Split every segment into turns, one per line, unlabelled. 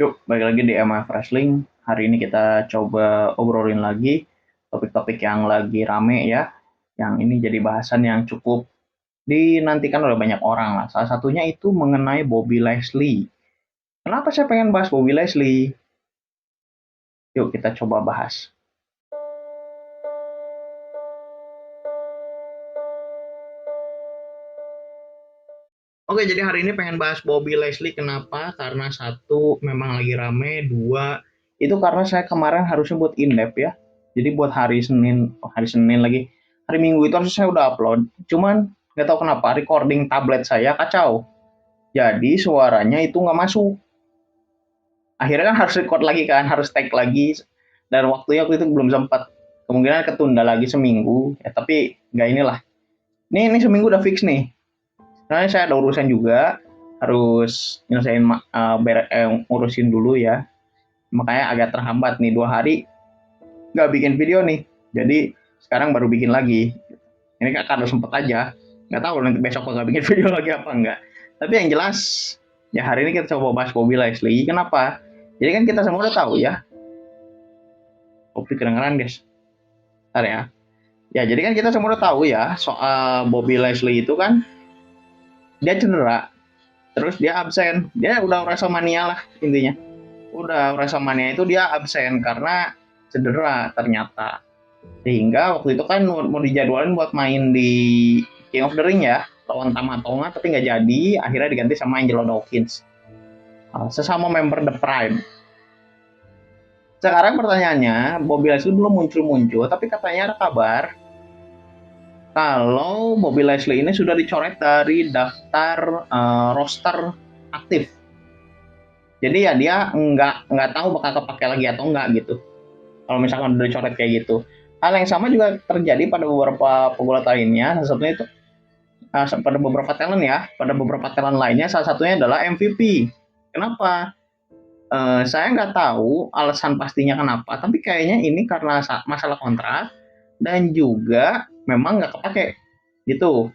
Yuk, balik lagi di MF Wrestling. Hari ini kita coba obrolin lagi topik-topik yang lagi rame ya. Yang ini jadi bahasan yang cukup dinantikan oleh banyak orang lah. Salah satunya itu mengenai Bobby Lashley. Kenapa saya pengen bahas Bobby Lashley? Yuk kita coba bahas. Oke, jadi hari ini pengen bahas Bobby Lashley. Kenapa? Karena satu, memang lagi rame. Dua, itu karena saya kemarin harusnya buat in-depth ya. Jadi buat hari Senin lagi. Hari Minggu itu harusnya saya udah upload. Cuman nggak tahu kenapa recording tablet saya kacau. Jadi suaranya itu nggak masuk. Akhirnya kan harus record lagi kan, harus tag lagi. Dan waktunya waktu itu belum sempat. Kemungkinan ketunda lagi seminggu. Ya, tapi nggak inilah. Ini seminggu udah fix nih. Nah, saya ada urusan juga, harus nyelesain ngurusin dulu ya. Makanya agak terhambat nih 2 hari nggak bikin video nih. Jadi sekarang baru bikin lagi. Ini kan karena sempet aja. Nggak tahu nanti besok nggak bikin video lagi apa enggak. Tapi yang jelas ya hari ini kita coba bahas Bobby Lashley. Kenapa? Jadi kan kita semua udah tahu ya. Kopi kedengeran guys. Bentar ya. Ya jadi kan kita semua udah tahu ya soal Bobby Lashley itu kan dia cedera. Terus dia absen. Dia udah WrestleMania lah intinya. Udah WrestleMania itu dia absen karena cedera ternyata. Sehingga waktu itu kan mau dijadwalin buat main di King of the Ring ya, lawan Tama Tonga, tapi nggak jadi. Akhirnya diganti sama Angelo Dawkins, sesama member The Prime. Sekarang pertanyaannya, Bobby Lashley belum muncul-muncul, tapi katanya ada kabar kalau Bobby Lashley ini sudah dicoret dari daftar roster aktif. Jadi ya dia nggak tahu bakal kepake lagi atau enggak gitu. Kalau misalkan udah dicoret kayak gitu. Hal yang sama juga terjadi pada beberapa pegulat lainnya. Salah satunya itu pada beberapa talent ya. Pada beberapa talent lainnya salah satunya adalah MVP. Kenapa? Saya nggak tahu alasan pastinya kenapa. Tapi kayaknya ini karena masalah kontrak dan juga memang nggak kepake gitu.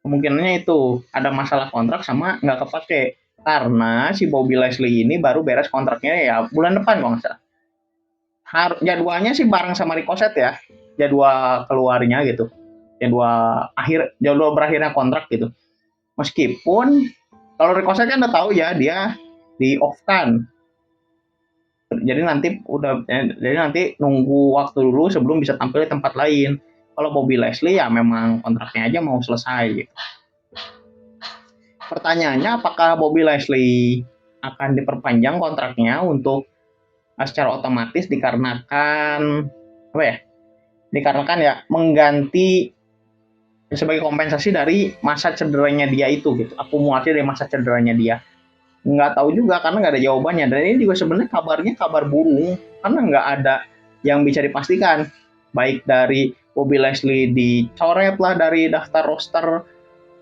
Kemungkinannya itu ada masalah kontrak sama nggak kepake karena si Bobby Lashley ini baru beres kontraknya ya bulan depan kalau nggak salah. Jadwalnya sih bareng sama Ricochet ya, jadwal keluarnya gitu, jadwal berakhirnya kontrak gitu. Meskipun kalau Ricochet kan udah tahu ya dia di off kan, jadi nanti nunggu waktu dulu sebelum bisa tampil di tempat lain. Kalau Bobby Lashley ya memang kontraknya aja mau selesai gitu. Pertanyaannya apakah Bobby Lashley akan diperpanjang kontraknya untuk secara otomatis dikarenakan apa ya? Dikarenakan ya mengganti sebagai kompensasi dari masa cederanya dia itu gitu, akumulasi dari masa cederanya dia. Nggak tahu juga karena nggak ada jawabannya, dan ini juga sebenarnya kabarnya kabar burung karena nggak ada yang bisa dipastikan, baik dari Bobby Lashley dicoret lah dari daftar roster,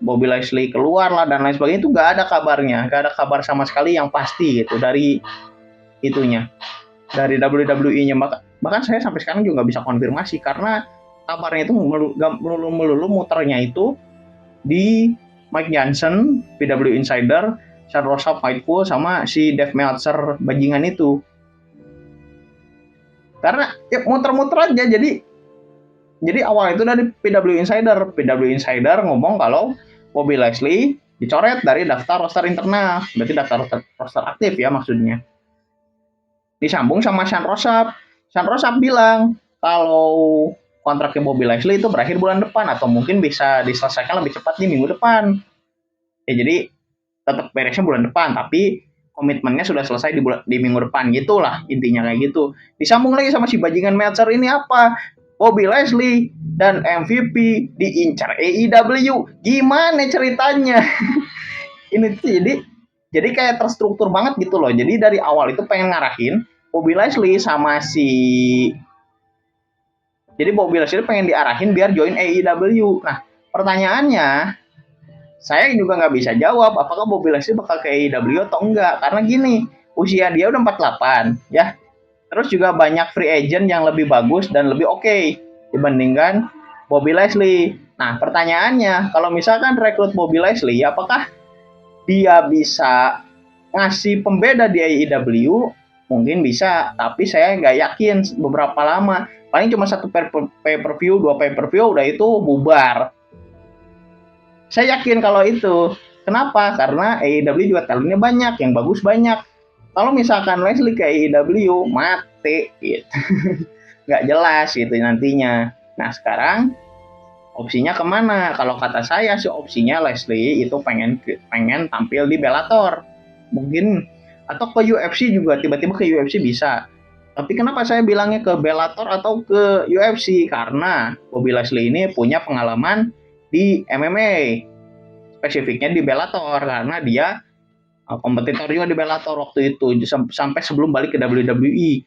Bobby Lashley keluar lah dan lain sebagainya, itu nggak ada kabarnya, nggak ada kabar sama sekali yang pasti gitu dari itunya, dari WWE-nya. Bahkan saya sampai sekarang juga nggak bisa konfirmasi karena kabarnya itu melulu muternya itu di Mike Johnson, PW Insider, Sean Rosa Fightful, sama si Dave Meltzer bajingan itu. Karena ya muter-muter aja, jadi awal itu dari PW Insider ngomong kalau Bobby Lashley dicoret dari daftar roster internal, berarti daftar roster aktif ya maksudnya. Disambung sama Sean Rossap. Sean Rossap bilang kalau kontraknya Bobby Lashley itu berakhir bulan depan atau mungkin bisa diselesaikan lebih cepat di minggu depan. Ya jadi tetap beresnya bulan depan, tapi komitmennya sudah selesai di minggu depan gitulah intinya kayak gitu. Disambung lagi sama si bajingan Meltzer ini apa? Bobby Lashley dan MVP diincar AEW. Gimana ceritanya? Ini tuh jadi kayak terstruktur banget gitu loh. Jadi dari awal itu pengen ngarahin Bobby Lashley sama si jadi Bobby Lashley pengen diarahin biar join AEW. Nah, pertanyaannya saya juga nggak bisa jawab apakah Bobby Lashley bakal ke AEW atau enggak. Karena gini, usia dia udah 48 ya. Terus juga banyak free agent yang lebih bagus dan lebih oke dibandingkan Bobby Lashley. Nah, pertanyaannya, kalau misalkan rekrut Bobby Lashley, apakah dia bisa ngasih pembeda di AEW mungkin bisa, tapi saya nggak yakin beberapa lama. Paling cuma satu pay per view, 2 pay per view, udah itu bubar. Saya yakin kalau itu. Kenapa? Karena AEW juga talentnya banyak, yang bagus banyak. Kalau misalkan Leslie ke AEW, mati gitu. Nggak jelas gitu nantinya. Nah sekarang opsinya kemana? Kalau kata saya sih opsinya Leslie itu pengen tampil di Bellator. Mungkin atau ke UFC juga, tiba-tiba ke UFC bisa. Tapi kenapa saya bilangnya ke Bellator atau ke UFC? Karena Bobby Leslie ini punya pengalaman di MMA, spesifiknya di Bellator, karena dia kompetitor juga di Bellator waktu itu sampai sebelum balik ke WWE.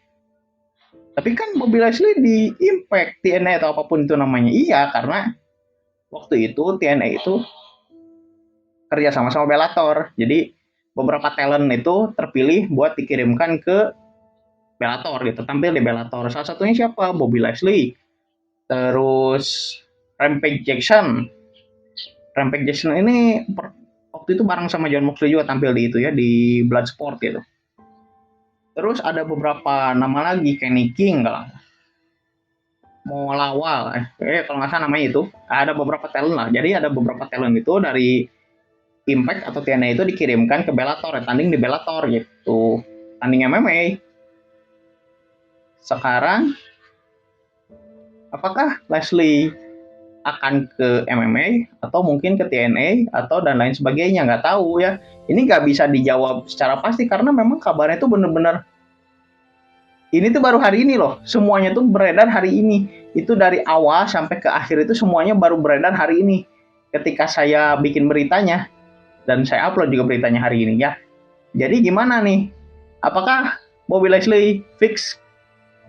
Tapi kan Bobby Leslie di Impact, TNA atau apapun itu namanya. Iya, karena waktu itu TNA itu kerja sama Bellator. Jadi beberapa talent itu terpilih buat dikirimkan ke Bellator gitu, tampil di Bellator. Salah satunya siapa? Bobby Leslie. Terus Rampage Jackson. Rampage Jackson ini waktu itu bareng sama John Moxley juga tampil di itu ya, di Bloodsport gitu. Terus ada beberapa nama lagi, Kenny King kalau mau lawal, kalau nggak salah namanya itu. Ada beberapa talent lah. Jadi ada beberapa talent itu dari Impact atau TNA itu dikirimkan ke Bellator, tanding di Bellator gitu. Tanding MMA. Sekarang apakah Leslie akan ke MMA atau mungkin ke TNA atau dan lain sebagainya, nggak tahu ya. Ini nggak bisa dijawab secara pasti karena memang kabarnya itu benar-benar ini tuh baru hari ini loh, semuanya tuh beredar hari ini. Itu dari awal sampai ke akhir itu semuanya baru beredar hari ini. Ketika saya bikin beritanya dan saya upload juga beritanya hari ini ya. Jadi gimana nih? Apakah Bobby Leslie fix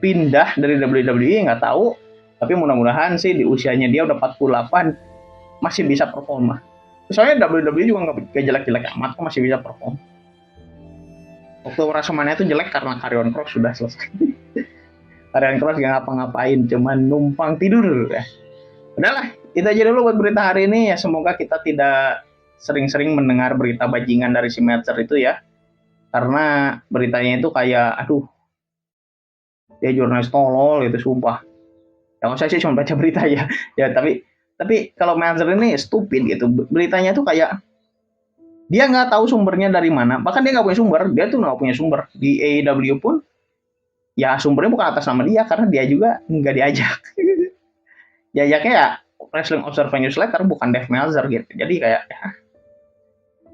pindah dari WWE? Nggak tahu. Tapi mudah-mudahan sih di usianya dia udah 48 masih bisa performa. Soalnya WWE juga nggak jelek-jelek amat, kok masih bisa perform. Waktu WrestleMania itu jelek karena Karrion Kross sudah selesai. Karrion Kross gak ngapa-ngapain, cuman numpang tidur ya. Udahlah, itu aja dulu buat berita hari ini ya. Semoga kita tidak sering-sering mendengar berita bajingan dari si Meltzer itu ya. Karena beritanya itu kayak, aduh, dia jurnalis tolol gitu, sumpah. Ya saya sih cuma baca berita ya. Ya tapi kalau Meltzer ini stupid gitu. Beritanya tuh kayak dia nggak tahu sumbernya dari mana, bahkan dia nggak punya sumber, dia tuh nggak punya sumber di AEW pun, ya sumbernya bukan atas nama dia karena dia juga nggak diajak. Diajaknya ya Wrestling Observer Newsletter, bukan Dave Meltzer gitu. Jadi kayak ya,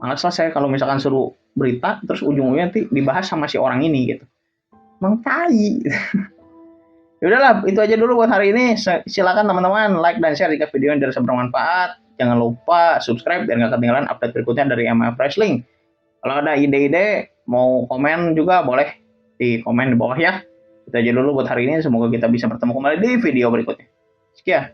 malas lah saya kalau misalkan suruh berita terus ujung-ujungnya nanti dibahas sama si orang ini gitu. Emang tai. Ya udahlah, itu aja dulu buat hari ini. Silakan teman-teman like dan share jika video ini dirasa bermanfaat. Jangan lupa subscribe biar nggak ketinggalan update berikutnya dari MF Wrestling. Kalau ada ide-ide mau komen juga boleh di komen di bawah ya. Itu aja dulu buat hari ini. Semoga kita bisa bertemu kembali di video berikutnya. Sekian.